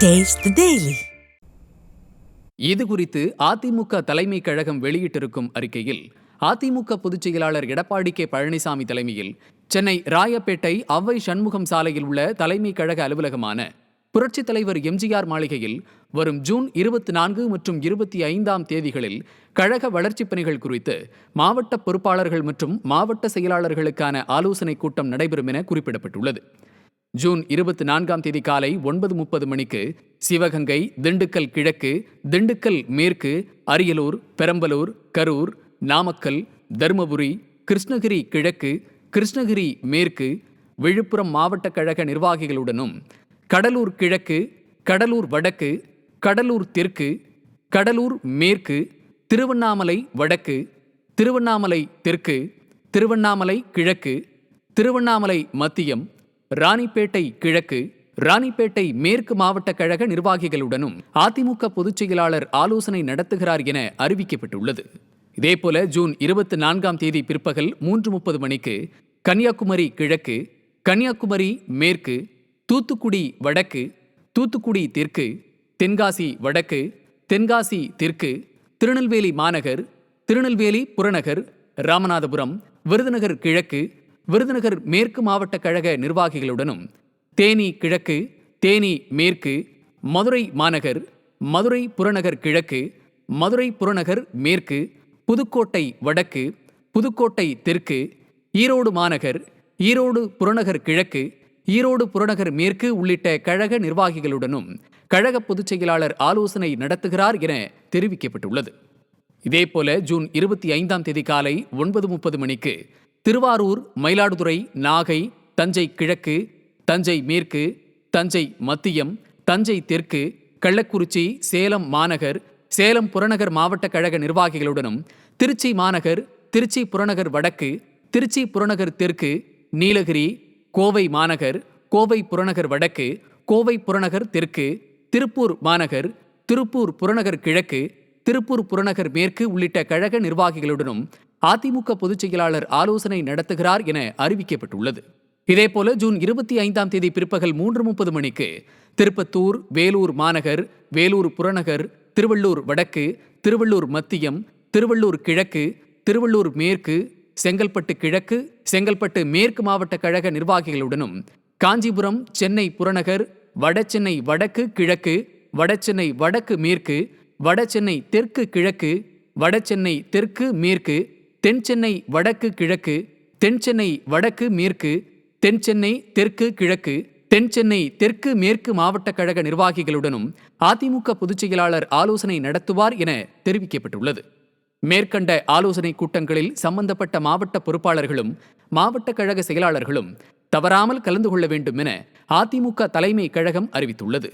Taste the Daily. இது குறித்து அதிமுக தலைமை கழகம் வெளியிட்டிருக்கும் அறிக்கையில், அதிமுக பொதுச் செயலாளர் எடப்பாடி கே பழனிசாமி தலைமையில் சென்னை ராயப்பேட்டை ஔவை சண்முகம் சாலையில் உள்ள தலைமை கழக அலுவலகமான புரட்சித் தலைவர் எம்ஜிஆர் மாளிகையில் வரும் ஜூன் 24 மற்றும் 25ஆம் தேதிகளில் கழக வளர்ச்சிப் பணிகள் குறித்து மாவட்ட பொறுப்பாளர்கள் மற்றும் மாவட்ட செயலாளர்களுக்கான ஆலோசனைக் கூட்டம் நடைபெறும் என குறிப்பிடப்பட்டுள்ளது. ஜூன் 24ஆம் தேதி காலை 9:30 மணிக்கு சிவகங்கை, திண்டுக்கல் கிழக்கு, திண்டுக்கல் மேற்கு, அரியலூர், பெரம்பலூர், கரூர், நாமக்கல், தருமபுரி, கிருஷ்ணகிரி கிழக்கு, கிருஷ்ணகிரி மேற்கு, விழுப்புரம் மாவட்ட கழக நிர்வாகிகளுடனும் கடலூர் கிழக்கு, கடலூர் வடக்கு, கடலூர் தெற்கு, கடலூர் மேற்கு, திருவண்ணாமலை வடக்கு, திருவண்ணாமலை தெற்கு, திருவண்ணாமலை கிழக்கு, திருவண்ணாமலை மத்தியம், ராணிப்பேட்டை கிழக்கு, ராணிப்பேட்டை மேற்கு மாவட்ட கழக நிர்வாகிகளுடனும் அதிமுக பொதுச் செயலாளர் ஆலோசனை நடத்துகிறார் என அறிவிக்கப்பட்டுள்ளது. இதேபோல ஜூன் 24ஆம் தேதி பிற்பகல் 3:30 மணிக்கு கன்னியாகுமரி கிழக்கு, கன்னியாகுமரி மேற்கு, தூத்துக்குடி வடக்கு, தூத்துக்குடி தெற்கு, தென்காசி வடக்கு, தென்காசி தெற்கு, திருநெல்வேலி மாநகர், திருநெல்வேலி புறநகர், ராமநாதபுரம், விருதுநகர் கிழக்கு, விருதுநகர் மேற்கு மாவட்ட கழக நிர்வாகிகளுடனும் தேனி கிழக்கு, தேனி மேற்கு, மதுரை மாநகர், மதுரை புறநகர் கிழக்கு, மதுரை புறநகர் மேற்கு, புதுக்கோட்டை வடக்கு, புதுக்கோட்டை தெற்கு, ஈரோடு மாநகர், ஈரோடு புறநகர் கிழக்கு, ஈரோடு புறநகர் மேற்கு உள்ளிட்ட கழக நிர்வாகிகளுடனும் கழக பொதுச் செயலாளர் ஆலோசனை நடத்துகிறார் என தெரிவிக்கப்பட்டுள்ளது. இதேபோல ஜூன் 25ஆம் தேதி காலை 9:30 மணிக்கு திருவாரூர், மயிலாடுதுறை, நாகை, தஞ்சை கிழக்கு, தஞ்சை மேற்கு, தஞ்சை மத்தியம், தஞ்சை தெற்கு, கள்ளக்குறிச்சி, சேலம் மாநகர், சேலம் புறநகர் மாவட்ட கழக நிர்வாகிகளுடனும் திருச்சி மாநகர், திருச்சி புறநகர் வடக்கு, திருச்சி புறநகர் தெற்கு, நீலகிரி, கோவை மாநகர், கோவை புறநகர் வடக்கு, கோவை புறநகர் தெற்கு, திருப்பூர் மாநகர், திருப்பூர் புறநகர் கிழக்கு, திருப்பூர் புறநகர் மேற்கு உள்ளிட்ட கழக நிர்வாகிகளுடனும் அதிமுக பொதுச் செயலாளர் ஆலோசனை நடத்துகிறார் என அறிவிக்கப்பட்டுள்ளது. இதேபோல ஜூன் 25ஆம் தேதி பிற்பகல் 3:30 மணிக்கு திருப்பத்தூர், வேலூர் மாநகர், வேலூர் புறநகர், திருவள்ளூர் வடக்கு, திருவள்ளூர் மத்தியம், திருவள்ளூர் கிழக்கு, திருவள்ளூர் மேற்கு, செங்கல்பட்டு கிழக்கு, செங்கல்பட்டு மேற்கு மாவட்ட கழக நிர்வாகிகளுடனும் காஞ்சிபுரம், சென்னை புறநகர், வடசென்னை வடக்கு கிழக்கு, வடசென்னை வடக்கு மேற்கு, வடசென்னை தெற்கு கிழக்கு, வடசென்னை தெற்கு மேற்கு, தென்சென்னை வடக்கு கிழக்கு, தென்சென்னை வடக்கு மேற்கு, தென்சென்னை தெற்கு கிழக்கு, தென்சென்னை தெற்கு மேற்கு மாவட்ட கழக நிர்வாகிகளுடனும் அதிமுக பொதுச் செயலாளர் ஆலோசனை நடத்துவார் என தெரிவிக்கப்பட்டுள்ளது. மேற்கண்ட ஆலோசனை கூட்டங்களில் சம்பந்தப்பட்ட மாவட்ட பொறுப்பாளர்களும் மாவட்ட கழக செயலாளர்களும் தவறாமல் கலந்து கொள்ள வேண்டும் என அதிமுக தலைமை கழகம் அறிவித்துள்ளது.